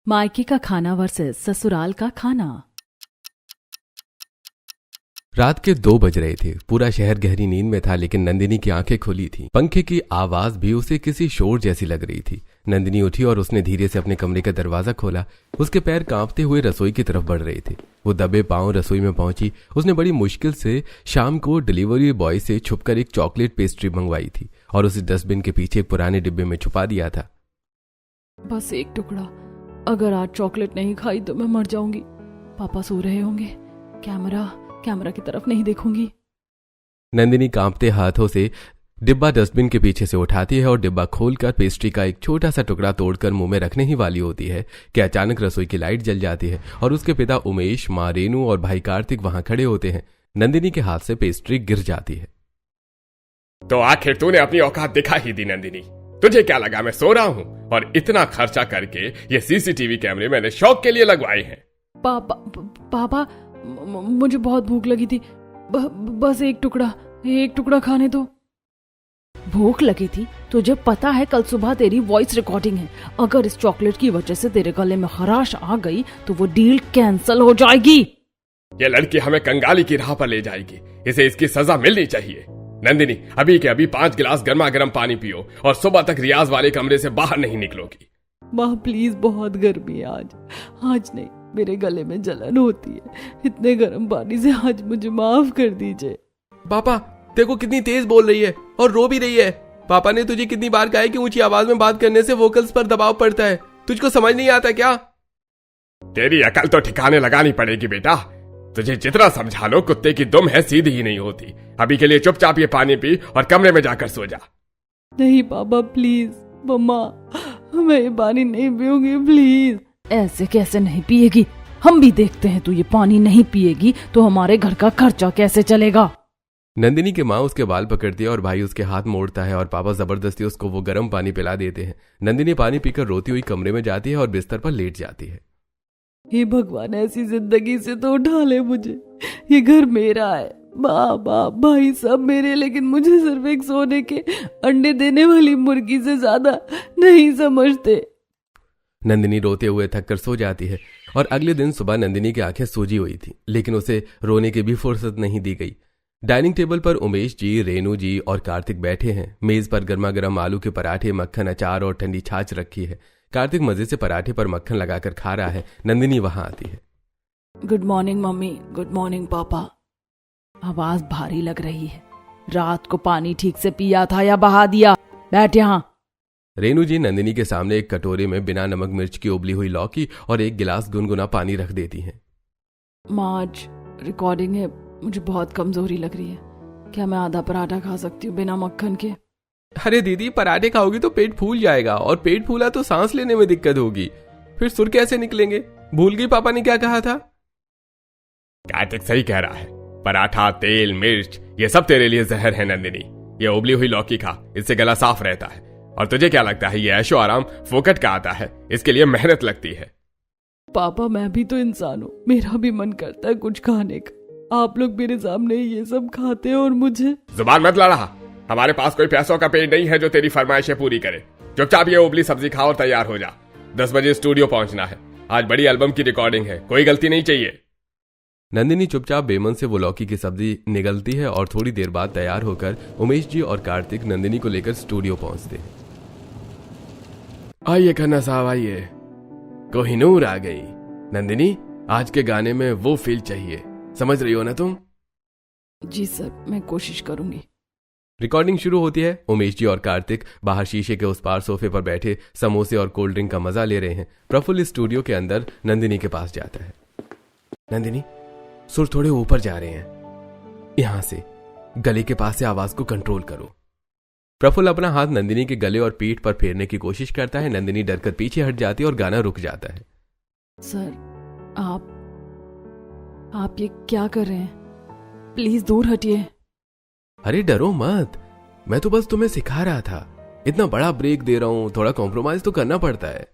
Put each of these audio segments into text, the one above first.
मायके का खाना वर्सेस ससुराल का खाना। रात के 2 बज रहे थे। पूरा शहर गहरी नींद में था, लेकिन नंदिनी की आंखें खुली थी। पंखे की आवाज भी उसे किसी शोर जैसी लग रही थी। नंदिनी उठी और उसने धीरे से अपने कमरे का दरवाजा खोला। उसके पैर कांपते हुए रसोई की तरफ बढ़ रहे थे। वो दबे पांव रसोई में पहुंची। उसने बड़ी मुश्किल से शाम को डिलीवरी बॉय से छुपकर एक चॉकलेट पेस्ट्री मंगवाई थी और उसे डस्टबिन के पीछे एक पुराने डिब्बे में छुपा दिया था। बस एक टुकड़ा, अगर आज चॉकलेट नहीं खाई तो मैं मर जाऊंगी। पापा सो रहे होंगे। कैमरा की तरफ नहीं देखूंगी। नंदिनी कांपते हाथों से डिब्बा डस्टबिन के पीछे से उठाती है और डिब्बा खोलकर पेस्ट्री का एक छोटा सा टुकड़ा तोड़कर मुंह में रखने ही वाली होती है कि अचानक रसोई की लाइट जल जाती है और उसके पिता उमेश, मां रेनू और भाई कार्तिक वहां खड़े होते हैं। नंदिनी के हाथ से पेस्ट्री गिर जाती है। तो आखिर तूने अपनी औकात दिखा ही दी नंदिनी। तुझे क्या लगा मैं सो रहा हूं? और इतना खर्चा करके ये सीसीटीवी कैमरे मैंने शौक के लिए लगवाए हैं। पापा मुझे बहुत भूख लगी थी। बस एक टुकड़ा खाने दो। भूख लगी थी? तुझे पता है कल सुबह तेरी वॉइस रिकॉर्डिंग है। अगर इस चॉकलेट की वजह से तेरे गले में खराश आ गई तो वो डील कैंसिल हो जाएगी। ये लड़की हमें कंगाली की राह पर ले जाएगी। इसे इसकी सजा मिलनी चाहिए। नंदिनी, अभी के अभी 5 गिलास गर्मा गर्म पानी पियो और सुबह तक रियाज वाले कमरे से बाहर नहीं निकलोगी। माँ प्लीज, बहुत गर्मी है आज नहीं, मेरे गले में जलन होती है। इतने गर्म पानी से आज मुझे माफ कर दीजिए। पापा देखो कितनी तेज बोल रही है और रो भी रही है। पापा ने तुझे कितनी बार कहा है कि ऊंची आवाज में बात करने से वोकल्स पर दबाव पड़ता है। तुझको समझ नहीं आता क्या? तेरी अकल तो ठिकाने लगानी पड़ेगी बेटा। तुझे जितना समझा लो, कुत्ते की दुम है सीधी ही नहीं होती। अभी के लिए चुपचाप ये पानी पी और कमरे में जाकर सो जा। नहीं पापा प्लीज। मम्मा, मैं ये पानी नहीं पीऊंगी प्लीज। ऐसे कैसे नहीं पिएगी? हम भी देखते हैं। तू ये पानी नहीं पिएगी तो हमारे घर का खर्चा कैसे चलेगा? नंदिनी की माँ उसके बाल पकड़ती है और भाई उसके हाथ मोड़ता है और पापा जबरदस्ती उसको वो गर्म पानी पिला देते हैं। नंदिनी पानी पीकर रोती हुई कमरे में जाती है और बिस्तर पर लेट जाती है। हे भगवान, ऐसी जिंदगी से तो उठा ले मुझे। ये घर मेरा है, माँ बाप भाई सब मेरे, लेकिन मुझे सिर्फ एक सोने के अंडे देने वाली मुर्गी से ज्यादा नहीं समझते। नंदिनी रोते हुए थककर सो जाती है और अगले दिन सुबह नंदिनी की आंखें सूजी हुई थी, लेकिन उसे रोने की भी फुर्सत नहीं दी गई। डाइनिंग टेबल पर उमेश जी, रेनू जी और कार्तिक बैठे हैं। मेज पर गर्मा गर्म आलू के पराठे, मक्खन, अचार और ठंडी छाछ रखी है। कार्तिक मजे से पराठे पर मक्खन लगाकर खा रहा है। नंदिनी वहां आती है। Good morning mummy. Good morning पापा। आवाज भारी लग रही है। रात को पानी ठीक से पिया था या बहा दिया? बैठ यहाँ। रेनू जी नंदिनी के सामने एक कटोरे में बिना नमक मिर्च की उबली हुई लौकी और एक गिलास गुनगुना पानी रख देती हैं। माँ, आज रिकॉर्डिंग है, मुझे बहुत कमजोरी लग रही है। क्या मैं आधा पराठा खा सकती हूँ बिना मक्खन के? अरे दीदी, पराठे खाओगी तो पेट फूल जाएगा और पेट फूला तो सांस लेने में दिक्कत होगी। फिर सुर कैसे निकलेंगे? भूल गई पापा ने क्या कहा था? कार्तिक सही कह रहा है। पराठा, तेल, मिर्च ये सब तेरे लिए जहर है नंदिनी। ये उबली हुई लौकी खा, इससे गला साफ रहता है। और तुझे क्या लगता है ये ऐशो आराम फोकट का आता है? इसके लिए मेहनत लगती है। पापा, मैं भी तो इंसान हूँ, मेरा भी मन करता है कुछ खाने का। आप लोग मेरे सामने ये सब खाते हैं और मुझे। जुबान मत लड़ा। हमारे पास कोई पैसों का पेड़ नहीं है जो तेरी फरमाइशें पूरी करे। चुपचाप ये उबली सब्जी खा और तैयार हो जा। 10 बजे स्टूडियो पहुंचना है। आज बड़ी एल्बम की रिकॉर्डिंग है, कोई गलती नहीं चाहिए। नंदिनी चुपचाप बेमन से वो लौकी की सब्जी निगलती है और थोड़ी देर बाद तैयार होकर उमेश जी और कार्तिक नंदिनी को लेकर स्टूडियो पहुंचते हैं। आइए खन्ना साहब, आइए। कोहिनूर आ गई। नंदिनी, आज के गाने में वो फील चाहिए, समझ रही हो ना तुम? जी सर, मैं कोशिश करूंगी। रिकॉर्डिंग शुरू होती है। उमेश जी और कार्तिक बाहर शीशे के उस पार सोफे पर बैठे समोसे और कोल्ड ड्रिंक का मजा ले रहे हैं। प्रफुल्ल स्टूडियो के अंदर नंदिनी के पास जाता है। नंदिनी, सुर थोड़े ऊपर जा रहे हैं, यहां से गले के पास से आवाज को कंट्रोल करो। प्रफुल्ल अपना हाथ नंदिनी के गले और पीठ पर फेरने की कोशिश करता है। नंदिनी डरकर पीछे हट जाती है और गाना रुक जाता है। सर, आप ये क्या कर रहे हैं? प्लीज दूर हटिए। अरे डरो मत, मैं तो बस तुम्हें सिखा रहा था। इतना बड़ा ब्रेक दे रहा हूं, थोड़ा कॉम्प्रोमाइज तो करना पड़ता है।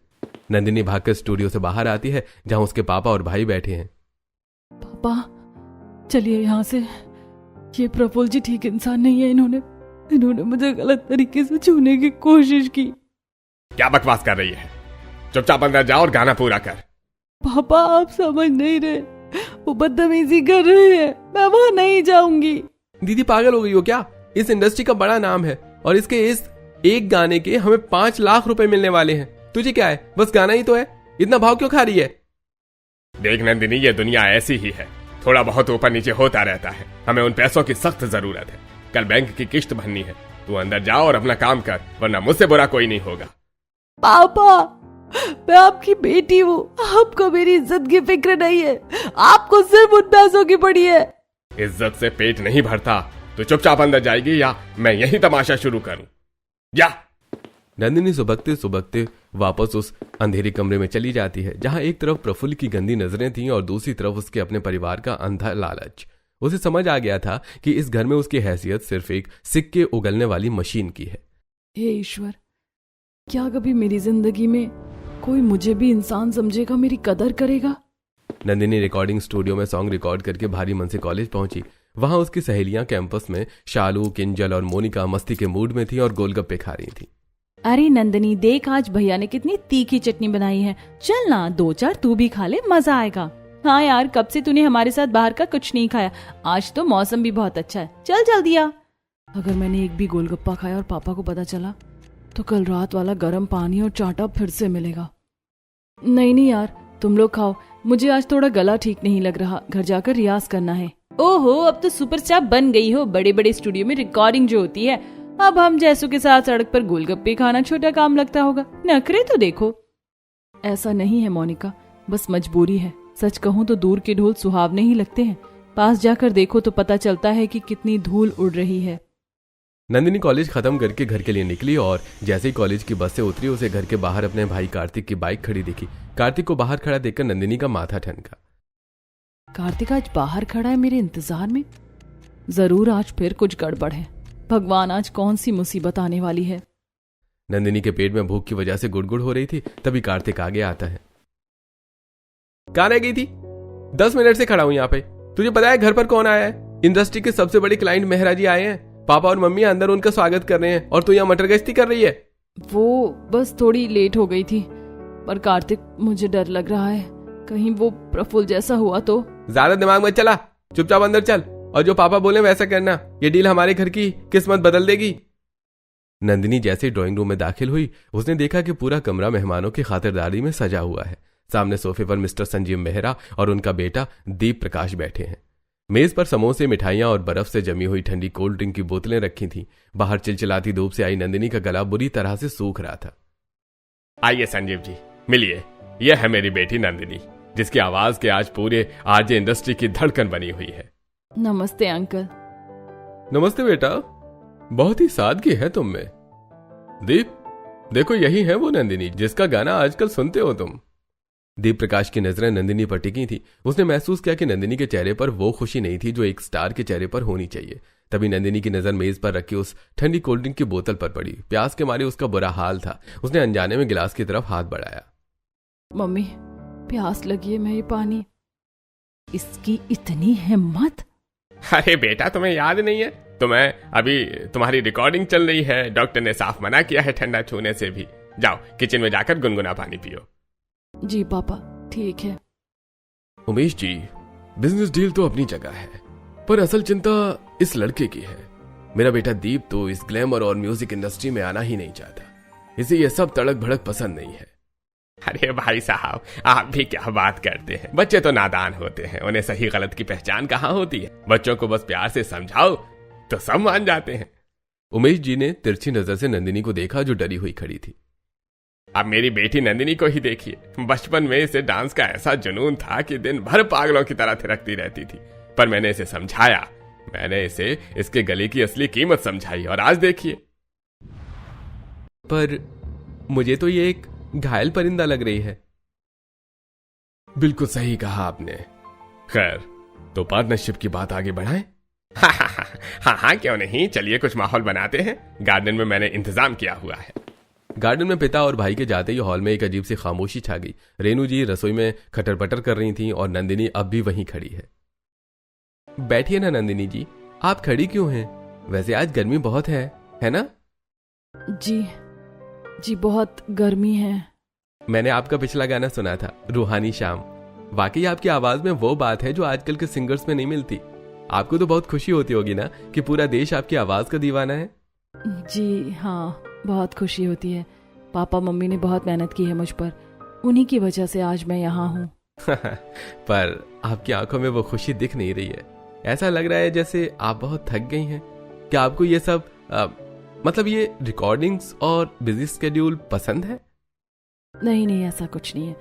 नंदिनी भागकर स्टूडियो से बाहर आती है जहां उसके पापा और भाई बैठे हैं। पापा, चलिए यहाँ से। ये प्रफुल्ल जी ठीक इंसान नहीं है। इन्होंने मुझे गलत तरीके से छूने की कोशिश की। क्या बकवास कर रही है? चुपचाप अंदर जाओ और गाना पूरा कर। पापा आप समझ नहीं रहे, वो बदतमीजी कर रहे हैं, मैं वहां नहीं जाऊंगी। दीदी पागल हो गई हो क्या? इस इंडस्ट्री का बड़ा नाम है और इसके इस एक गाने के हमें 5 लाख रुपए मिलने वाले हैं। तुझे क्या है, बस गाना ही तो है, इतना भाव क्यों खा रही है? देख नंदिनी, ये दुनिया ऐसी ही है, थोड़ा बहुत ऊपर नीचे होता रहता है। हमें उन पैसों की सख्त जरूरत है। कल बैंक की किश्त भरनी है, तू अंदर जाओ और अपना काम कर, वरना मुझसे बुरा कोई नहीं होगा। पापा मैं आपकी बेटी हूँ, आपको मेरी इज्जत की फिक्र नहीं है, आपको सिर्फ उन पैसों की पड़ी है। इज्जत से पेट नहीं भरता, तो चुपचाप अंदर जाएगी या मैं यही तमाशा शुरू करूं? जा। नंदिनी सुबकते सुबकते वापस उस अंधेरे कमरे में चली जाती है, जहां एक तरफ प्रफुल्ल की गंदी नजरें थीं और दूसरी तरफ उसके अपने परिवार का अंधा लालच। उसे समझ आ गया था कि इस घर में उसकी हैसियत सिर्फ एक सिक्के उगलने वाली मशीन की है। हे ईश्वर, क्या कभी मेरी जिंदगी में कोई मुझे भी इंसान समझेगा, मेरी कदर करेगा? नंदिनी रिकॉर्डिंग स्टूडियो में सॉन्ग रिकॉर्ड करके भारी मन से कॉलेज पहुंची। वहां उसकी सहेलियां कैंपस में शालू, किंजल और मोनिका मस्ती के मूड में थी और गोलगप्पे खा रही थी। अरे नंदनी देख, आज भैया ने कितनी तीखी चटनी बनाई है, चल ना 2-4 तू भी खा ले, मजा आएगा। हाँ यार, कब से तूने हमारे साथ बाहर का कुछ नहीं खाया, आज तो मौसम भी बहुत अच्छा है, चल जल्दी आ। अगर मैंने एक भी गोलगप्पा खाया और पापा को पता चला तो कल रात वाला गर्म पानी और चाटा फिर से मिलेगा। नहीं यार, तुम लोग खाओ, मुझे आज थोड़ा गला ठीक नहीं लग रहा, घर जाकर रियाज करना है। ओहो, अब तो सुपरस्टार बन गई हो, बड़े बड़े स्टूडियो में रिकॉर्डिंग जो होती है, अब हम जैसों के साथ सड़क पर गोलगप्पे खाना छोटा काम लगता होगा। नखरे तो देखो। ऐसा नहीं है मोनिका, बस मजबूरी है। सच कहूँ तो दूर के ढोल सुहावने ही लगते हैं, पास जाकर देखो तो पता चलता है कि कितनी धूल उड़ रही है। नंदिनी कॉलेज खत्म करके घर के लिए निकली और जैसे ही कॉलेज की बस से उतरी, उसे घर के बाहर अपने भाई कार्तिक की बाइक खड़ी दिखी। कार्तिक को बाहर खड़ा देखकर नंदिनी का माथा ठनका। कार्तिक आज बाहर खड़ा है मेरे इंतजार में, जरूर आज फिर कुछ गड़बड़ है। भगवान, आज कौन सी मुसीबत आने वाली है? नंदिनी के पेट में भूख की वजह से गुड़गुड़ हो रही थी, तभी कार्तिक आगे आता है। कहाँ रह गई थी? 10 मिनट से खड़ा हूं यहाँ पे। तुझे पता है घर पर कौन आया है? इंडस्ट्री के सबसे बड़े क्लाइंट मेहरा जी आए हैं। पापा और मम्मी अंदर उनका स्वागत कर रहे हैं और तू यहाँ मटर गश्ती कर रही है। वो बस थोड़ी लेट हो गई थी, पर कार्तिक मुझे डर लग रहा है, कहीं वो प्रफुल्ल जैसा हुआ तो। ज्यादा दिमाग मत चला, चुपचाप अंदर चल और जो पापा बोले वैसा करना। ये डील हमारे घर की किस्मत बदल देगी। नंदिनी जैसे ड्राइंग रूम में दाखिल हुई, उसने देखा कि पूरा कमरा मेहमानों की खातिरदारी में सजा हुआ है। सामने सोफे पर मिस्टर संजीव मेहरा और उनका बेटा दीप प्रकाश बैठे हैं। मेज पर समोसे, मिठाइयां और बर्फ से जमी हुई ठंडी कोल्ड ड्रिंक की बोतलें रखी थीं। बाहर चिलचिलाती धूप से आई नंदिनी का गला बुरी तरह से सूख रहा था। आइए संजीव जी, मिलिए। यह है मेरी बेटी नंदिनी, जिसकी आवाज के आज पूरे आरजे इंडस्ट्री की धड़कन बनी हुई है। नमस्ते अंकल। नमस्ते बेटा, बहुत ही सादगी है तुम में। दीप, देखो यही है वो नंदिनी जिसका गाना आजकल सुनते हो तुम। दीप प्रकाश की नजरें नंदिनी पर टिकी थी। उसने महसूस किया कि नंदिनी के चेहरे पर वो खुशी नहीं थी जो एक स्टार के चेहरे पर होनी चाहिए। तभी नंदिनी की नजर मेज पर रखी उस ठंडी कोल्ड ड्रिंक की बोतल पर पड़ी। प्यास के मारे उसका बुरा हाल था। उसने अनजाने में गिलास की तरफ हाथ बढ़ाया। मम्मी, प्यास लगी है, मैं ये पानी। इसकी इतनी हिम्मत! अरे बेटा, तुम्हें याद नहीं है? अभी तुम्हारी रिकॉर्डिंग चल रही है, डॉक्टर ने साफ मना किया है ठंडा छूने से भी। जाओ किचन में जाकर गुनगुना पानी पियो। जी पापा, ठीक है। उमेश जी, बिजनेस डील तो अपनी जगह है, पर असल चिंता इस लड़के की है। मेरा बेटा दीप तो इस ग्लैमर और म्यूजिक इंडस्ट्री में आना ही नहीं चाहता। इसे ये सब तड़क भड़क पसंद नहीं है। अरे भाई साहब, आप भी क्या बात करते हैं? बच्चे तो नादान होते हैं, उन्हें सही गलत की पहचान कहाँ होती है। बच्चों को बस प्यार से समझाओ तो सब मान जाते हैं। उमेश जी ने तिरछी नजर से नंदिनी को देखा जो डरी हुई खड़ी थी। अब मेरी बेटी नंदिनी को ही देखिए। बचपन में इसे डांस का ऐसा जुनून था कि दिन भर पागलों की तरह थिरकती रहती थी, पर मैंने इसे समझाया। मैंने इसे इसके गले की असली कीमत समझाई और आज देखिए। पर मुझे तो ये एक घायल परिंदा लग रही है। बिल्कुल सही कहा आपने। खैर, तो पार्टनरशिप की बात आगे बढ़ाएं? हाँ, क्यों नहीं। चलिए कुछ माहौल बनाते हैं। गार्डन में मैंने इंतजाम किया हुआ है। गार्डन में पिता और भाई के जाते ही हॉल में एक अजीब सी खामोशी छा गई। रेनू जी रसोई में खटर पटर कर रही थीं और नंदिनी अब भी वहीं खड़ी है। बैठिए ना नंदिनी जी, आप खड़ी क्यों हैं? वैसे आज गर्मी बहुत है ना? जी बहुत गर्मी है। मैंने आपका पिछला गाना सुना था, रूहानी शाम। वाकई आपकी आवाज में वो बात है जो आजकल के सिंगर्स में नहीं मिलती। आपको तो बहुत खुशी होती होगी ना कि पूरा देश आपकी आवाज का दीवाना है। जी हाँ, बहुत खुशी होती है। पापा मम्मी ने बहुत मेहनत की है मुझ पर, उन्हीं की वजह से आज मैं यहाँ हूँ। पर आपकी आंखों में वो खुशी दिख नहीं रही है। ऐसा लग रहा है जैसे आप बहुत थक गई हैं। क्या आपको ये सब मतलब ये रिकॉर्डिंग्स और बिजी स्केड्यूल पसंद है? नहीं नहीं, ऐसा कुछ नहीं है।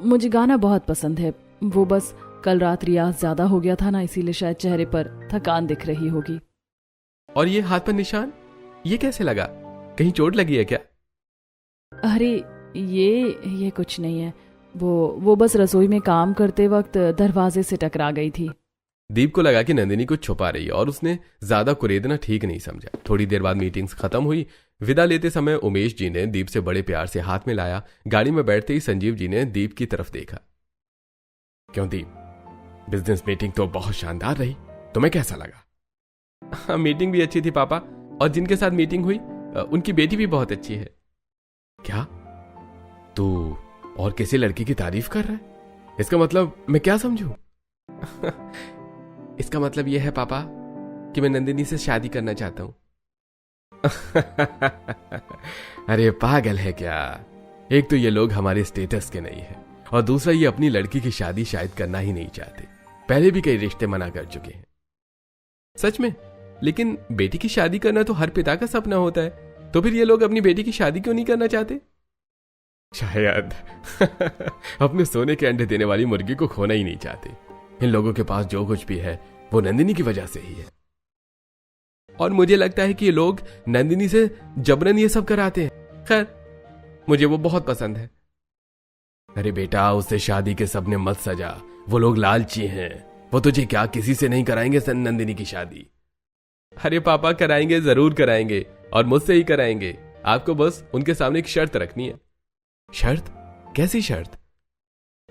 मुझे गाना बहुत पसंद है। वो बस कल रात रियाज ज्यादा हो गया था ना, इसीलिए शायद चेहरे पर थकान दिख रही होगी। और ये हाथ पर निशान, ये कैसे लगा? कहीं चोट लगी है क्या? अरे ये कुछ नहीं है। वो बस रसोई में काम करते वक्त दरवाजे से टकरा गई थी। दीप को लगा कि नंदिनी कुछ छुपा रही है और उसने ज्यादा कुरेदना ठीक नहीं समझा। थोड़ी देर बाद मीटिंग्स खत्म हुई। विदा लेते समय उमेश जी ने दीप से बड़े प्यार से हाथ मिलाया। गाड़ी में बैठते ही संजीव जी ने दीप की तरफ देखा। क्यों दीप, बिजनेस मीटिंग तो बहुत शानदार रही, तुम्हें कैसा लगा? हाँ, मीटिंग भी अच्छी थी पापा, और जिनके साथ मीटिंग हुई उनकी बेटी भी बहुत अच्छी है। क्या तू और किसी लड़की की तारीफ कर रहा है? इसका मतलब मैं क्या समझूं? इसका मतलब यह है पापा कि मैं नंदिनी से शादी करना चाहता हूं। अरे पागल है क्या? एक तो ये लोग हमारे स्टेटस के नहीं है, और दूसरा ये अपनी लड़की की शादी शायद करना ही नहीं चाहते। पहले भी कई रिश्ते मना कर चुके हैं। सच में? लेकिन बेटी की शादी करना तो हर पिता का सपना होता है, तो फिर ये लोग अपनी बेटी की शादी क्यों नहीं करना चाहते? शायद अपने सोने के अंडे देने वाली मुर्गी को खोना ही नहीं चाहते। इन लोगों के पास जो कुछ भी है वो नंदिनी की वजह से ही है। और मुझे लगता है कि ये लोग नंदिनी से जबरन ये सब कराते हैं। खैर, मुझे वो बहुत पसंद है। अरे बेटा, उससे शादी के सपने मत सजा। वो लोग लालची हैं। वो तुझे क्या किसी से नहीं कराएंगे नंदिनी की शादी? अरे पापा, कराएंगे, जरूर कराएंगे, और मुझसे ही कराएंगे। आपको बस उनके सामने एक शर्त रखनी है। शर्त? कैसी शर्त?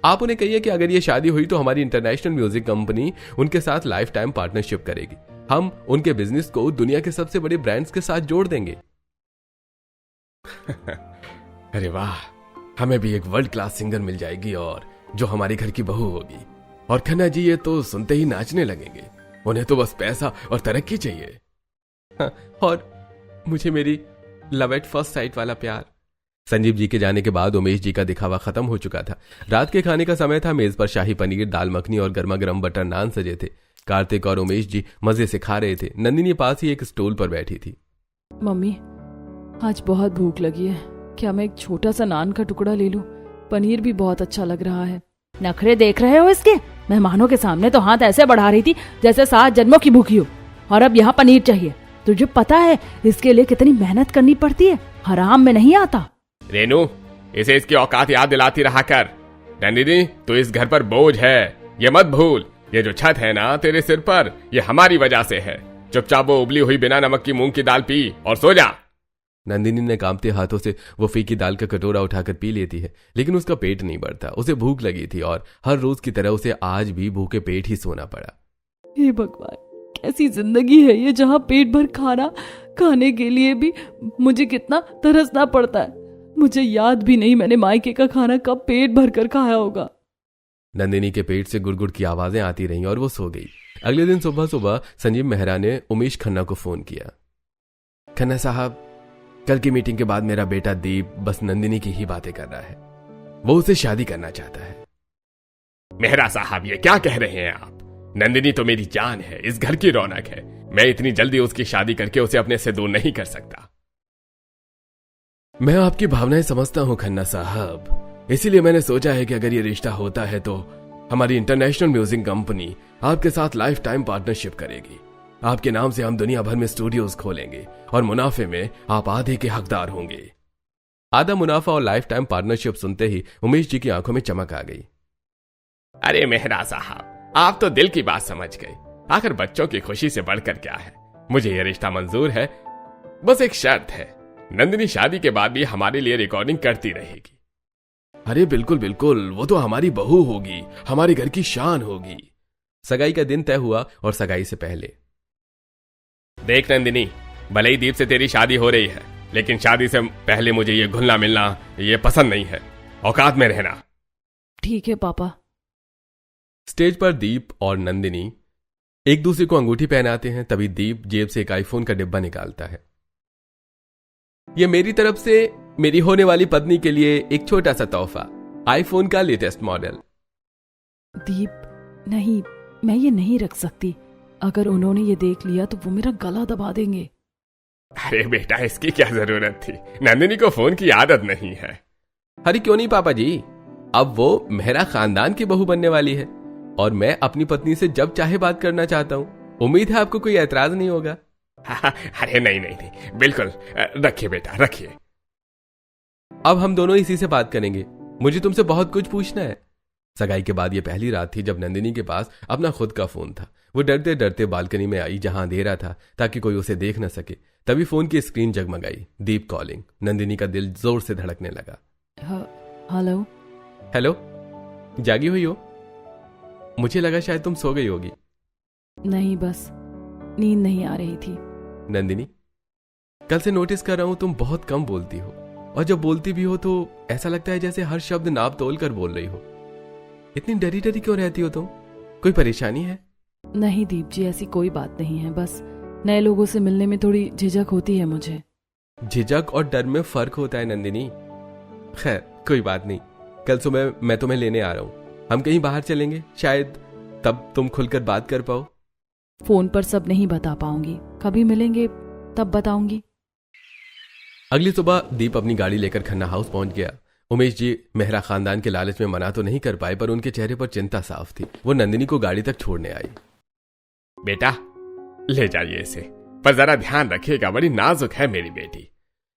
आप उन्हें कहिए कि अगर ये शादी हुई तो हमारी इंटरनेशनल म्यूजिक कंपनी उनके साथ लाइफ टाइम पार्टनरशिप करेगी। हम उनके बिजनेस को दुनिया के सबसे बड़े ब्रांड्स के साथ जोड़ देंगे। अरे वाह, हमें भी एक वर्ल्ड क्लास सिंगर मिल जाएगी और जो हमारे घर की बहू होगी। और खन्ना जी ये तो सुनते ही नाचने लगेंगे। उन्हें तो बस पैसा और तरक्की चाहिए। और मुझे मेरी लव एट फर्स्ट साइट वाला प्यार। संजीव जी के जाने के बाद उमेश जी का दिखावा खत्म हो चुका था। रात के खाने का समय था। मेज पर शाही पनीर, दाल मखनी और गर्मा गर्म बटर नान सजे थे। कार्तिक और उमेश जी मजे से खा रहे थे। नंदिनी पास ही एक स्टूल पर बैठी थी। मम्मी, आज बहुत भूख लगी है। क्या मैं एक छोटा सा नान का टुकड़ा ले लूं? पनीर भी बहुत अच्छा लग रहा है। नखरे देख रहे हो इसके? मेहमानों के सामने तो हाथ ऐसे बढ़ा रही थी जैसे 7 जन्मों की भूखी हो, और अब यहाँ पनीर चाहिए। तुझे पता है इसके लिए कितनी मेहनत करनी पड़ती है? हराम में नहीं आता। रेनू, इसे इसकी औकात याद दिलाती रहा कर। नंदिनी, तू इस घर पर बोझ है, ये मत भूल। ये जो छत है ना तेरे सिर पर, ये हमारी वजह से है। चुपचाप वो उबली हुई बिना नमक की मूंग की दाल पी और सो जा। नंदिनी ने कांपते हाथों से वो फीकी दाल का कटोरा उठाकर पी लेती है, लेकिन उसका पेट नहीं भरता। उसे भूख लगी थी और हर रोज की तरह उसे आज भी भूखे पेट ही सोना पड़ा। हे भगवान, कैसी जिंदगी है ये, जहाँ पेट भर खाना खाने के लिए भी मुझे कितना तरसना पड़ता है। मुझे याद भी नहीं मैंने मायके का खाना कब पेट भर कर खाया होगा। नंदिनी के पेट से गुड़गुड़ की आवाजें आती रहीं और वो सो गई। अगले दिन सुबह सुबह संजीव मेहरा ने उमेश खन्ना को फोन किया। खन्ना साहब, कल की मीटिंग के बाद मेरा बेटा दीप बस नंदिनी की ही बातें कर रहा है। वो उसे शादी करना चाहता है। मेहरा साहब, ये क्या कह रहे हैं आप? नंदिनी तो मेरी जान है, इस घर की रौनक है। मैं इतनी जल्दी उसकी शादी करके उसे अपने से दूर नहीं कर सकता। मैं आपकी भावनाएं समझता हूं खन्ना साहब, इसीलिए मैंने सोचा है कि अगर ये रिश्ता होता है तो हमारी इंटरनेशनल म्यूजिक कंपनी आपके साथ लाइफ टाइम पार्टनरशिप करेगी। आपके नाम से हम दुनिया भर में स्टूडियोज खोलेंगे और मुनाफे में आप आधे के हकदार होंगे। आधा मुनाफा और लाइफ टाइम पार्टनरशिप सुनते ही उमेश जी की आंखों में चमक आ गई। अरे मेहरा साहब, आप तो दिल की बात समझ गए। आखिर बच्चों की खुशी से बढ़कर क्या है। मुझे यह रिश्ता मंजूर है, बस एक शर्त है, नंदिनी शादी के बाद भी हमारे लिए रिकॉर्डिंग करती रहेगी। अरे बिल्कुल बिल्कुल, वो तो हमारी बहू होगी, हमारे घर की शान होगी। सगाई का दिन तय हुआ और सगाई से पहले, देख नंदिनी, भले ही दीप से तेरी शादी हो रही है, लेकिन शादी से पहले मुझे ये घुलना मिलना ये पसंद नहीं है। औकात में रहना। ठीक है पापा। स्टेज पर दीप और नंदिनी एक दूसरे को अंगूठी पहनाते हैं। तभी दीप जेब से एक आईफोन का डिब्बा निकालता है। यह मेरी तरफ से मेरी होने वाली पत्नी के लिए एक छोटा सा तोहफा, आईफोन का लेटेस्ट मॉडल। दीप नहीं, मैं ये नहीं रख सकती। अगर उन्होंने ये देख लिया तो वो मेरा गला दबा देंगे। अरे बेटा, इसकी क्या जरूरत थी? नंदिनी को फोन की आदत नहीं है। अरे क्यों नहीं पापा जी, अब वो मेहरा खानदान की बहू बनने वाली है और मैं अपनी पत्नी से जब चाहे बात करना चाहता हूँ। उम्मीद है आपको कोई एतराज नहीं होगा। अरे नहीं नहीं नहीं, बिल्कुल, रखिए बेटा रखिए। अब हम दोनों इसी से बात करेंगे। मुझे तुमसे बहुत कुछ पूछना है। सगाई के बाद ये पहली रात थी जब नंदिनी के पास अपना खुद का फोन था। वो डरते डरते बालकनी में आई जहां अंधेरा था ताकि कोई उसे देख न सके। तभी फोन की स्क्रीन जगमगाई। दीप कॉलिंग। नंदिनी का दिल जोर से धड़कने लगा। हेलो। हेलो, जागी हुई हो? मुझे लगा शायद तुम सो गई होगी। नहीं, बस नींद नहीं आ रही थी। नंदिनी, कल से नोटिस कर रहा हूं तुम बहुत कम बोलती हो और जब बोलती भी हो तो ऐसा लगता है जैसे हर शब्द नाप तोल कर बोल रही हो। इतनी डरी डरी क्यों रहती हो तुम? कोई परेशानी है? नहीं दीप जी, ऐसी कोई बात नहीं है। बस नए लोगों से मिलने में थोड़ी झिझक होती है मुझे। झिझक और डर में फर्क होता है नंदिनी। खैर कोई बात नहीं, कल सुबह मैं तुम्हें लेने आ रहा हूं। हम कहीं बाहर चलेंगे, शायद तब तुम खुलकर बात कर पाओ। फोन पर सब नहीं बता पाऊंगी, कभी मिलेंगे तब बताऊंगी। अगली सुबह दीप अपनी गाड़ी लेकर खन्ना हाउस पहुंच गया। उमेश जी मेहरा खानदान के लालच में मना तो नहीं कर पाए, पर उनके चेहरे पर चिंता साफ थी। वो नंदिनी को गाड़ी तक छोड़ने आई। बेटा ले जाइए इसे, पर जरा ध्यान रखिएगा, बड़ी नाजुक है मेरी बेटी।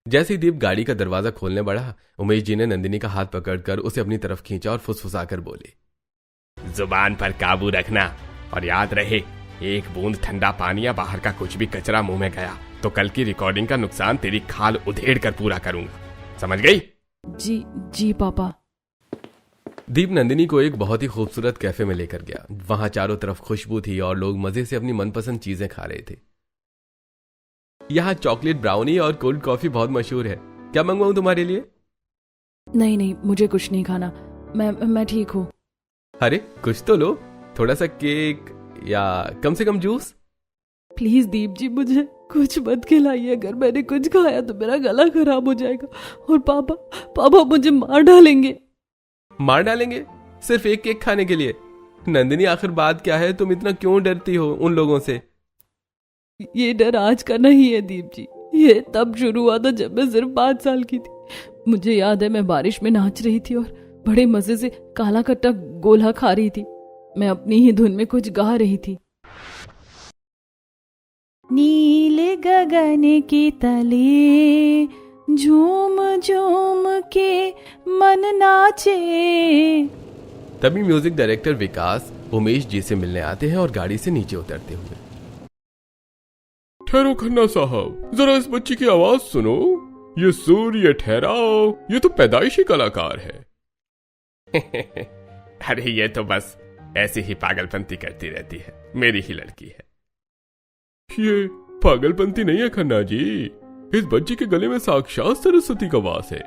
जैसे ही दीप गाड़ी का दरवाजा खोलने बढ़ा, उमेश जी ने नंदिनी का हाथ पकड़कर उसे अपनी तरफ खींचा और फुसफुसाकर बोले, जुबान पर काबू रखना और याद रहे, एक बूंद ठंडा पानी या बाहर का कुछ भी कचरा मुंह में गया तो कल की रिकॉर्डिंग का नुकसान तेरी खाल उधेड़ कर पूरा करूंगा, समझ गई? जी जी पापा। दीप नंदिनी को एक बहुत ही खूबसूरत कैफे में लेकर गया। वहां चारों तरफ खुशबू थी और लोग मजे से अपनी मनपसंद चीजें खा रहे थे। यहाँ चॉकलेट ब्राउनी और कोल्ड कॉफी बहुत मशहूर है। क्या मंगवाऊं तुम्हारे लिए? नहीं नहीं, मुझे कुछ नहीं खाना, मैं ठीक हूँ। अरे कुछ तो लो, थोड़ा सा केक या कम से कम जूस। प्लीज दीप जी, मुझे कुछ मत खिलाइए। अगर मैंने कुछ खाया तो मेरा गला खराब हो जाएगा और पापा मुझे मार डालेंगे। मार डालेंगे? सिर्फ एक केक खाने के लिए? नंदिनी आखिर बात क्या है? तुम इतना क्यों डरती हो उन लोगों से? ये डर आज का नहीं है दीप जी, ये तब शुरू हुआ था जब मैं सिर्फ 5 साल की थी। मुझे याद है मैं बारिश में नाच रही थी और बड़े मजे से काला कट्टा गोला खा रही थी। मैं अपनी ही धुन में कुछ गा रही थी। नीले गगन के तले झूम झूम के मन नाचे। तभी म्यूजिक डायरेक्टर विकास उमेश जी से मिलने आते हैं और गाड़ी से नीचे उतरते हुए, ठहरो खन्ना साहब, जरा इस बच्ची की आवाज सुनो। ये सुर, ये ठहराव, ये तो पैदाइशी कलाकार है। अरे ये तो बस ऐसी ही पागलपंती करती रहती है, मेरी ही लड़की है। ये पागलपंती नहीं है खन्ना जी, इस बच्ची के गले में साक्षात सरस्वती का वास है।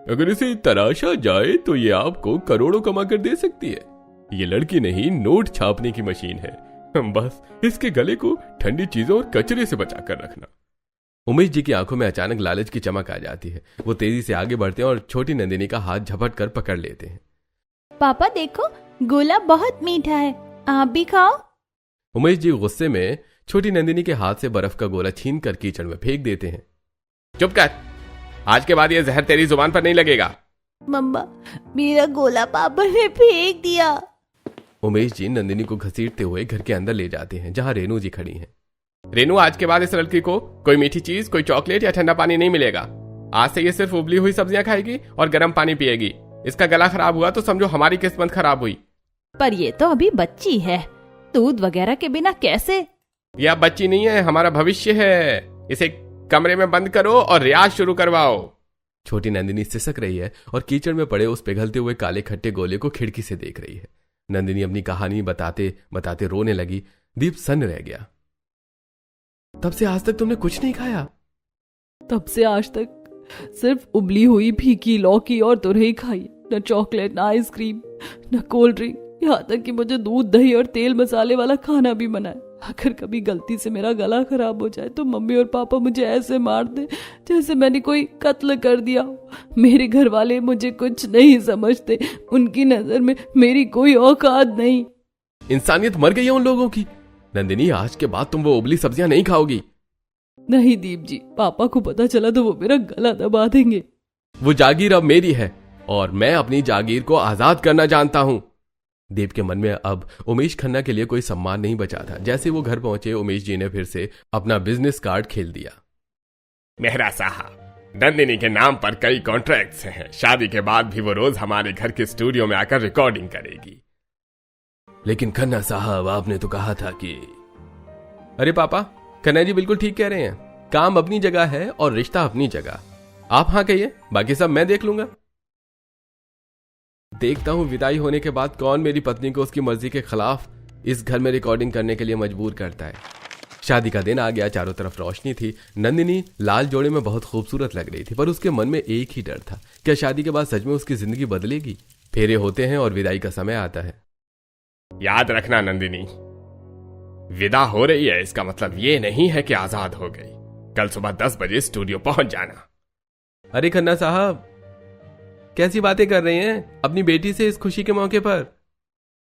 अगर इसे तराशा जाए तो ये आपको करोड़ों कमा कर दे सकती है। ये लड़की नहीं, नोट छापने की मशीन है। बस इसके गले को ठंडी चीजों और कचरे से बचा कर रखना। उमेश जी की आंखों में अचानक लालच की चमक आ जाती है। वो तेजी से आगे बढ़ते हैं और छोटी नंदिनी का हाथ झपट कर पकड़ लेते हैं। पापा देखो, गोला बहुत मीठा है, आप भी खाओ। उमेश जी गुस्से में छोटी नंदिनी के हाथ से बर्फ का गोला छीन कर कीचड़ में फेंक देते हैं। चुप कर, आज के बाद ये जहर तेरी जुबान पर नहीं लगेगा। मम्मा, मेरा गोला पापा ने फेंक दिया। उमेश जी नंदिनी को घसीटते हुए घर के अंदर ले जाते हैं जहां रेनू जी खड़ी हैं। रेनू, आज के बाद इस लड़की को कोई मीठी चीज, कोई चॉकलेट या ठंडा पानी नहीं मिलेगा। आज से ये सिर्फ उबली हुई सब्जियां खाएगी और गर्म पानी पिएगी। इसका गला खराब हुआ तो समझो हमारी किस्मत खराब हुई। पर ये तो अभी बच्ची है, दूध वगैरह के बिना कैसे? यह बच्ची नहीं है, हमारा भविष्य है। इसे कमरे में बंद करो और रियाज शुरू करवाओ। छोटी नंदिनी सिसक रही है और कीचड़ में पड़े उस पिघलते हुए काले खट्टे गोले को खिड़की से देख रही है। नंदिनी अपनी कहानी बताते बताते रोने लगी। दीप सन्न रह गया। तब से आज तक तुमने कुछ नहीं खाया? तब से आज तक सिर्फ उबली हुई फीकी लौकी और तुरई खाई। न चॉकलेट, न आइसक्रीम, न कोल्ड ड्रिंक, यहाँ तक कि मुझे दूध, दही और तेल मसाले वाला खाना भी मना है। अगर कभी गलती से मेरा गला खराब हो जाए तो मम्मी और पापा मुझे ऐसे मार दे जैसे मैंने कोई कत्ल कर दिया हो। मेरे घर वाले मुझे कुछ नहीं समझते, उनकी नजर में मेरी कोई औकात नहीं। इंसानियत मर गई है उन लोगों की। नंदिनी, आज के बाद तुम वो उबली सब्जियां नहीं खाओगी। नहीं दीप जी, पापा को पता चला तो वो मेरा गला दबा देंगे। वो जागीर अब मेरी है और मैं अपनी जागीर को आजाद करना जानता हूं। दीप के मन में अब उमेश खन्ना के लिए कोई सम्मान नहीं बचा था। जैसे वो घर पहुंचे, उमेश जी ने फिर से अपना बिजनेस कार्ड खेल दिया। मेहरा साहब, नंदिनी के नाम पर कई कॉन्ट्रैक्ट्स हैं। शादी के बाद भी वो रोज हमारे घर के स्टूडियो में आकर रिकॉर्डिंग करेगी। लेकिन खन्ना साहब, आपने तो कहा था कि... अरे पापा, खन्ना जी बिल्कुल ठीक कह रहे हैं। काम अपनी जगह है और रिश्ता अपनी जगह। आप हाँ कहिए, बाकी सब मैं देख लूंगा। देखता हूं विदाई होने के बाद कौन मेरी पत्नी को उसकी मर्जी के खिलाफ इस घर में रिकॉर्डिंग करने के लिए मजबूर करता है। शादी का दिन आ गया, चारों तरफ रोशनी थी। नंदिनी लाल जोड़े में बहुत खूबसूरत लग रही थी, पर उसके मन में एक ही डर था, क्या शादी के बाद सच में उसकी जिंदगी बदलेगी? फेरे होते हैं और विदाई का समय आता है। याद रखना नंदिनी, विदा हो रही है इसका मतलब ये नहीं है कि आजाद हो गई। कल सुबह 10 बजे स्टूडियो पहुंच जाना। अरे खन्ना साहब, कैसी बातें कर रहे हैं अपनी बेटी से इस खुशी के मौके पर?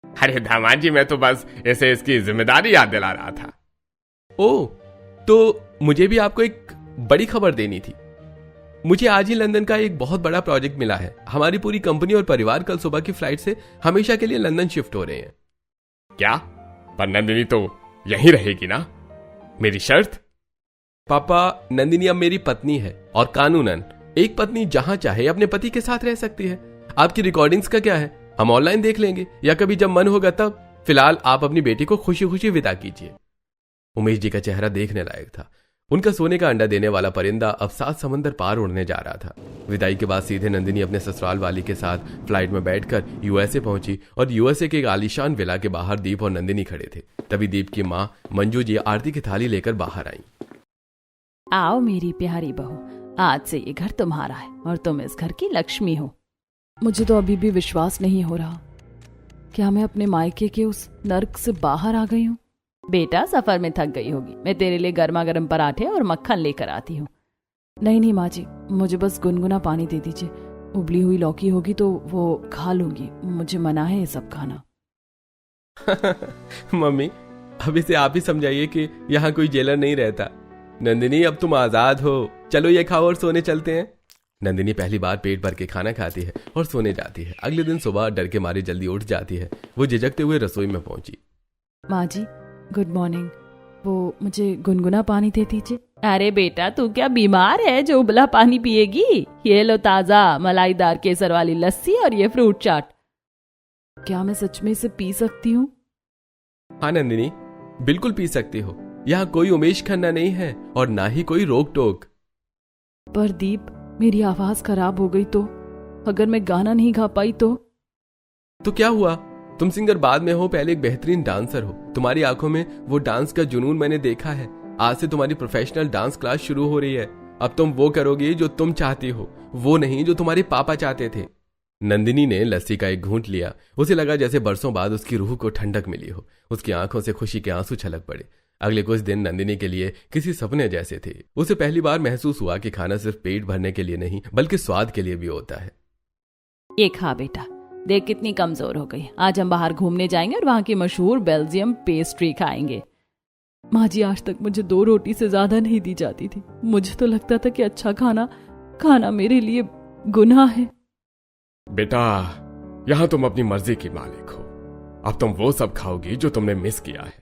अरे दामाद जी, मैं तो बस इसे इसकी जिम्मेदारी याद दिला रहा था। ओह, तो मुझे भी आपको एक बड़ी खबर देनी थी। मुझे आज ही लंदन का एक बहुत बड़ा प्रोजेक्ट मिला है। हमारी पूरी कंपनी और परिवार कल सुबह की फ्लाइट से हमेशा के लिए लंदन शिफ्ट हो रहे हैं। क्या? पर नंदिनी तो यहीं रहेगी ना? मेरी शर्त? पापा, नंदिनी अब मेरी पत्नी है और कानूनन एक पत्नी जहां चाहे अपने पति के साथ रह सकती है। आपकी रिकॉर्डिंग्स का क्या है, हम ऑनलाइन देख लेंगे या कभी जब मन होगा तब। फिलहाल आप अपनी बेटी को खुशी खुशी विदा कीजिए। उमेश जी का चेहरा देखने लायक था। उनका सोने का अंडा देने वाला परिंदा अब 7 समंदर पार उड़ने जा रहा था। विदाई के बाद सीधे नंदिनी अपने ससुराल वाली के साथ फ्लाइट में बैठकर यूएसए पहुंची और यूएसए के एक आलीशान विला के बाहर दीप और नंदिनी खड़े थे। तभी दीप की मां मंजू जी आरती की थाली लेकर बाहर आई। आओ मेरी प्यारी बहू, आज से ये घर तुम्हारा है और तुम इस घर की लक्ष्मी हो। मुझे तो अभी भी विश्वास नहीं हो रहा, क्या मैं अपने मायके के उस नर्क से बाहर आ गई हूँ? बेटा, सफर में थक गई होगी, मैं तेरे लिए गर्मा गर्म पराठे और मक्खन लेकर आती हूँ। नहीं माँ जी, मुझे बस गुनगुना पानी दे दीजिए। उबली हुई लौकी होगी तो वो खा लूंगी, मुझे मना है ये सब खाना। मम्मी, अब इसे आप ही समझाइए कि यहाँ कोई जेलर नहीं रहता। नंदिनी, अब तुम आजाद हो, चलो ये खाओ और सोने चलते हैं। नंदिनी पहली बार पेट भर के खाना खाती है और सोने जाती है। अगले दिन सुबह डर के मारे जल्दी उठ जाती है। वो झिझकते हुए रसोई में पहुंची। माँ जी, गुड मॉर्निंग, वो मुझे गुनगुना पानी दे दीजिए। अरे बेटा, तू क्या बीमार है जो उबला पानी पिएगी? ये लो ताजा मलाईदार केसर वाली लस्सी और ये फ्रूट चाट। क्या मैं सच में इसे पी सकती हूँ? हाँ नंदिनी, बिल्कुल पी सकती हो। यहाँ कोई उमेश खन्ना नहीं है और ना ही कोई रोक टोक। पर दीप, मेरी आवाज खराब हो गई तो? अगर मैं गाना नहीं गा पाई तो क्या हुआ? तुम सिंगर बाद में हो, पहले एक बेहतरीन डांसर हो। तुम्हारी आंखों में वो डांस का जुनून मैंने देखा है। आज से तुम्हारी प्रोफेशनल डांस क्लास शुरू हो रही है। अब तुम वो करोगी जो तुम चाहती हो, वो नहीं जो तुम्हारे पापा चाहते थे। नंदिनी ने लस्सी का एक घूंट लिया। उसे लगा जैसे बरसों बाद उसकी रूह को ठंडक मिली हो। उसकी आंखों से खुशी के आंसू छलक पड़े। अगले कुछ दिन नंदिनी के लिए किसी सपने जैसे थे। उसे पहली बार महसूस हुआ कि खाना सिर्फ पेट भरने के लिए नहीं बल्कि स्वाद के लिए भी होता है। ये खा बेटा, देख कितनी कमजोर हो गई। आज हम बाहर घूमने जाएंगे और वहां की मशहूर बेल्जियम पेस्ट्री खाएंगे। माँ जी, आज तक मुझे 2 रोटी से ज्यादा नहीं दी जाती थी। मुझे तो लगता था कि अच्छा खाना मेरे लिए गुनाह है। बेटा, यहाँ तुम अपनी मर्जी की मालिक हो। अब तुम वो सब खाओगी जो तुमने मिस किया है।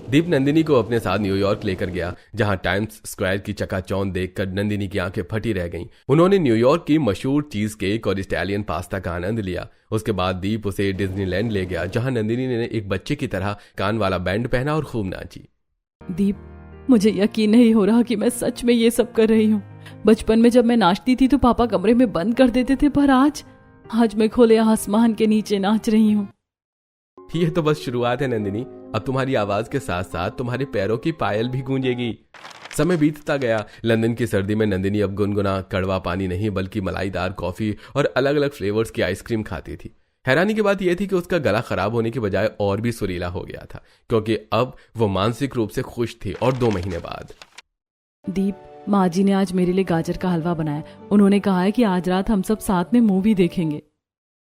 दीप नंदिनी को अपने साथ न्यूयॉर्क लेकर गया, जहां टाइम्स स्क्वायर की चकाचौंध देखकर नंदिनी की आंखें फटी रह गईं। उन्होंने न्यूयॉर्क की मशहूर चीज केक और इटालियन पास्ता का आनंद लिया। उसके बाद दीप उसे डिज्नीलैंड ले गया, जहां नंदिनी ने एक बच्चे की तरह कान वाला बैंड पहना और खूब नाची। दीप, मुझे यकीन नहीं हो रहा कि मैं सच में ये सब कर रही हूँ। बचपन में जब मैं नाचती थी तो पापा कमरे में बंद कर देते थे, पर आज मैं खुले आसमान के नीचे नाच रही हूँ। ये तो बस शुरुआत है नंदिनी। अब तुम्हारी आवाज के साथ साथ तुम्हारे पैरों की पायल भी गूंजेगी। समय बीतता गया। लंदन की सर्दी में नंदिनी अब गुनगुना कड़वा पानी नहीं बल्कि मलाईदार कॉफी और अलग अलग फ्लेवर्स की आइसक्रीम खाती थी। हैरानी की बात यह थी कि उसका गला खराब होने की बजाय और भी सुरीला हो गया था, क्योंकि अब वो मानसिक रूप से खुश थी। और 2 महीने बाद दीप, माँ जी ने आज मेरे लिए गाजर का हलवा बनाया। उन्होंने कहा है कि आज रात हम सब साथ में मूवी देखेंगे।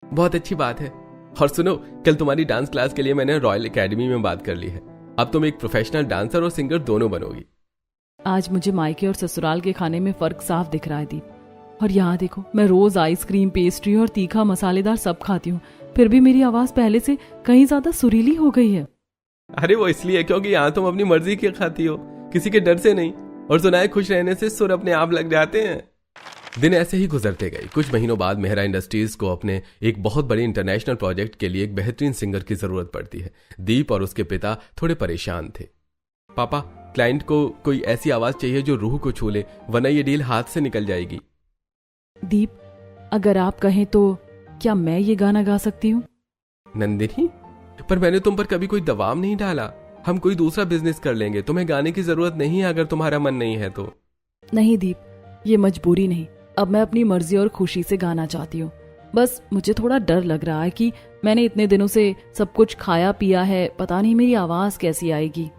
बहुत अच्छी बात है। और सुनो, कल तुम्हारी डांस क्लास के लिए मैंने रॉयल एकेडमी में बात कर ली है। अब तुम एक प्रोफेशनल डांसर और सिंगर दोनों बनोगी। आज मुझे मायके और ससुराल के खाने में फर्क साफ दिख रहा है दीप। और यहाँ देखो, मैं रोज आइसक्रीम, पेस्ट्री और तीखा मसालेदार सब खाती हूँ, फिर भी मेरी आवाज पहले से कहीं ज्यादा सुरीली हो गई है। अरे वो इसलिए क्योंकि यहाँ तुम अपनी मर्जी की खाती हो, किसी के डर से नहीं। और सुना है खुश रहने से सुर अपने आप लग जाते हैं। दिन ऐसे ही गुजरते गए। कुछ महीनों बाद मेहरा इंडस्ट्रीज को अपने एक बहुत बड़े इंटरनेशनल प्रोजेक्ट के लिए एक बेहतरीन सिंगर की जरूरत पड़ती है। दीप और उसके पिता थोड़े परेशान थे। पापा, क्लाइंट को कोई ऐसी आवाज चाहिए जो रूह को छू ले, वरना ये डील हाथ से निकल जाएगी। दीप, अगर आप कहें तो क्या मैं ये गाना गा सकती हूँ? नंदिनी, पर मैंने तुम पर कभी कोई दबाव नहीं डाला। हम कोई दूसरा बिजनेस कर लेंगे, तुम्हें गाने की जरूरत नहीं है अगर तुम्हारा मन नहीं है तो। नहीं दीप, ये मजबूरी नहीं। अब मैं अपनी मर्जी और खुशी से गाना चाहती हूँ। बस मुझे थोड़ा डर लग रहा है कि मैंने इतने दिनों से सब कुछ खाया पिया है, पता नहीं मेरी आवाज कैसी आएगी।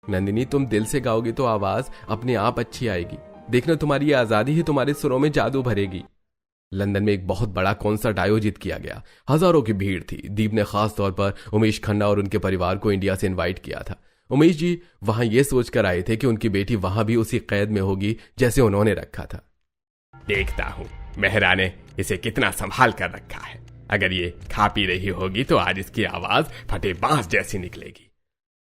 नंदिनी, तुम दिल से गाओगी तो आवाज अपने आप अच्छी आएगी। देखना, तुम्हारी ये आजादी ही तुम्हारे सुरों में जादू भरेगी। लंदन में एक बहुत बड़ा कॉन्सर्ट आयोजित किया गया। हजारों की भीड़ थी। दीप ने खास तौर पर उमेश खन्ना और उनके परिवार को इंडिया से इनवाइट किया था। उमेश जी वहां ये सोचकर आए थे कि उनकी बेटी वहां भी उसी कैद में होगी जैसे उन्होंने रखा था। देखता हूँ मेहरा ने इसे कितना संभाल कर रखा है। अगर ये खा पी रही होगी तो आज इसकी आवाज फटे बांस जैसी निकलेगी।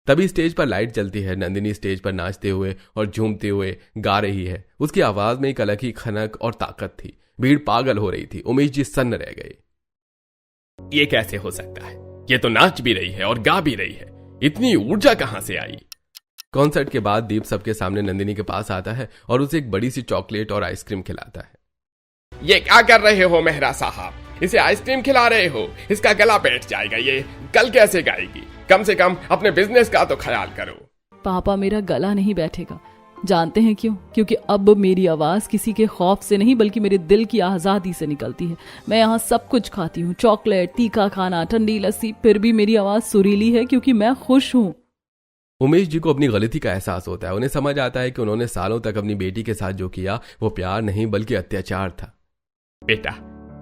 तभी स्टेज पर लाइट जलती है। नंदिनी स्टेज पर नाचते हुए और झूमते हुए गा रही है। उसकी आवाज में एक अलग ही खनक और ताकत थी। भीड़ पागल हो रही थी। उमेश जी सन्न रह गए। ये कैसे हो सकता है? ये तो नाच भी रही है और गा भी रही है। इतनी ऊर्जा कहां से आई? कॉन्सर्ट के बाद दीप सबके सामने नंदिनी के पास आता है और उसे एक बड़ी सी चॉकलेट और आइसक्रीम खिलाता है। ये क्या कर रहे हो मेहरा साहब? इसे आइसक्रीम खिला रहे हो? इसका गला बैठ जाएगा। ये कल कैसे गाएगी? कम से कम अपने बिजनेस का तो ख्याल करो। पापा, मेरा गला नहीं बैठेगा। जानते हैं क्यों? क्योंकि अब मेरी आवाज किसी के खौफ से नहीं बल्कि मेरे दिल की आजादी से निकलती है। मैं यहाँ सब कुछ खाती हूँ, चॉकलेट, तीखा खाना, ठंडी लस्सी, फिर भी मेरी आवाज सुरीली है क्योंकि मैं खुश हूँ। उमेश जी को अपनी गलती का एहसास होता है। उन्हें समझ आता है कि उन्होंने सालों तक अपनी बेटी के साथ जो किया वो प्यार नहीं बल्कि अत्याचार था। बेटा,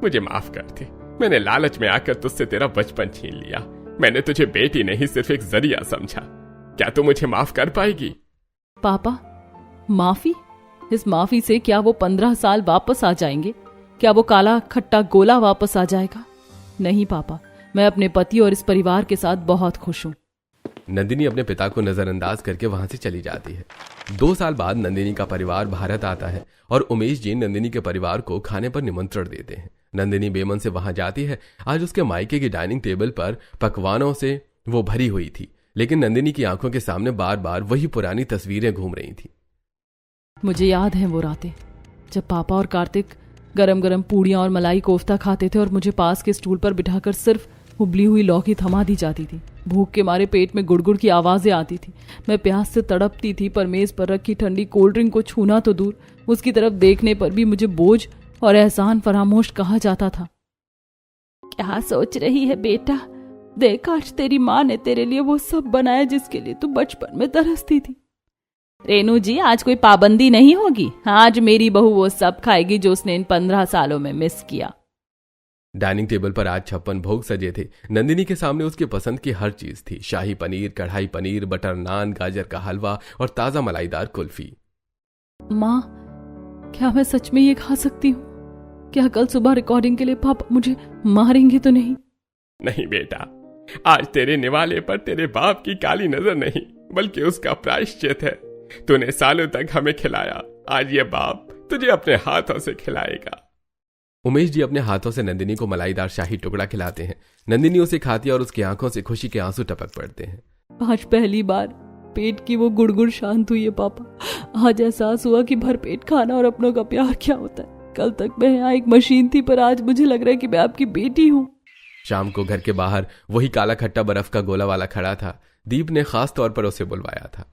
मुझे माफ कर दे। मैंने लालच में आकर तुझसे तेरा बचपन छीन लिया। मैंने तुझे बेटी नहीं सिर्फ एक जरिया समझा। क्या तू मुझे माफ कर पाएगी? पापा, माफी? इस माफी से क्या वो 15 साल वापस आ जाएंगे? क्या वो काला खट्टा गोला वापस आ जाएगा? नहीं पापा, मैं अपने पति और इस परिवार के साथ बहुत खुश हूँ। नंदिनी अपने पिता को नजरअंदाज करके वहां से चली जाती है। 2 साल बाद नंदिनी का परिवार भारत आता है और उमेश जी नंदिनी के परिवार को खाने पर निमंत्रण देते हैं। नंदिनी बेमन से वहां जाती है। आज उसके मायके की डाइनिंग टेबल पर पकवानों से वो भरी हुई थी, लेकिन नंदिनी की आंखों के सामने बार बार वही पुरानी तस्वीरें घूम रही थी। मुझे याद है वो रातें जब पापा और कार्तिक गरम गरम पूड़ियाँ और मलाई कोफ्ता खाते थे और मुझे पास के स्टूल पर बिठाकर सिर्फ उबली हुई लौकी थमा दी जाती थी। भूख के मारे पेट में गुड़गुड़ की आवाजें आती थी। मैं प्यास से तड़पती थी, पर मेज पर रखी ठंडी कोल्ड ड्रिंक को छूना तो दूर, उसकी तरफ देखने पर भी मुझे बोझ और एहसान फरामोश कहा जाता था। क्या सोच रही है बेटा? देख, आज तेरी माँ ने तेरे लिए वो सब बनाया जिसके लिए तू बचपन में तरसती थी। रेनू जी, आज कोई पाबंदी नहीं होगी। आज मेरी बहू वो सब खाएगी जो उसने इन 15 सालों में मिस किया। डाइनिंग टेबल पर आज 56 भोग सजे थे। नंदिनी के सामने उसकी पसंद की हर चीज थी। शाही पनीर, कढ़ाई पनीर, बटर नान, गाजर का हलवा और ताजा मलाईदार कुल्फी। माँ, क्या मैं सच में ये खा सकती हूँ? क्या कल सुबह रिकॉर्डिंग के लिए पापा मुझे मारेंगे तो नहीं? नहीं बेटा, आज तेरे निवाले पर तेरे बाप की काली नजर नहीं बल्कि उसका प्रायश्चित है। तूने सालों तक हमें खिलाया, आज ये बाप तुझे अपने हाथों से खिलाएगा। उमेश जी अपने हाथों से नंदिनी को मलाईदार शाही टुकड़ा खिलाते हैं। नंदिनी उसे खाती है और उसकी आंखों से खुशी के आंसू टपक पड़ते हैं। आज पहली बार पेट की वो गुड़गुड़ शांत हुई है पापा। आज एहसास हुआ कि भरपेट खाना और अपनों का प्यार क्या होता है। कल तक मैं यहाँ एक मशीन थी, पर आज मुझे लग रहा है कि मैं आपकी बेटी हूँ। शाम को घर के बाहर वही काला खट्टा बर्फ का गोला वाला खड़ा था। दीप ने खास तौर पर उसे बुलवाया था।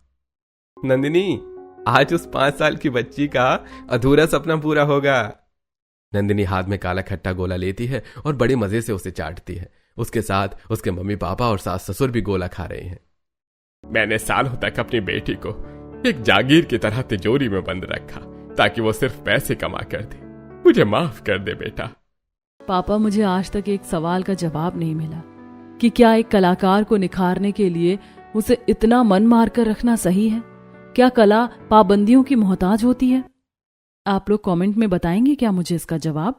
नंदिनी, आज उस 5 साल की बच्ची का अधूरा सपना पूरा होगा। नंदिनी हाथ में काला खट्टा गोला लेती है और बड़े मजे से उसे चाटती है। उसके साथ उसके मम्मी पापा और सास ससुर भी गोला खा रहे हैं। मैंने सालों तक अपनी बेटी को एक जागीर की तरह तिजोरी में बंद रखा ताकि वो सिर्फ पैसे कमा कर दे। मुझे माफ कर दे बेटा। पापा, मुझे आज तक एक सवाल का जवाब नहीं मिला कि क्या एक कलाकार को निखारने के लिए उसे इतना मन मार कर रखना सही है? क्या कला पाबंदियों की मोहताज होती है? आप लोग कमेंट में बताएंगे क्या मुझे इसका जवाब?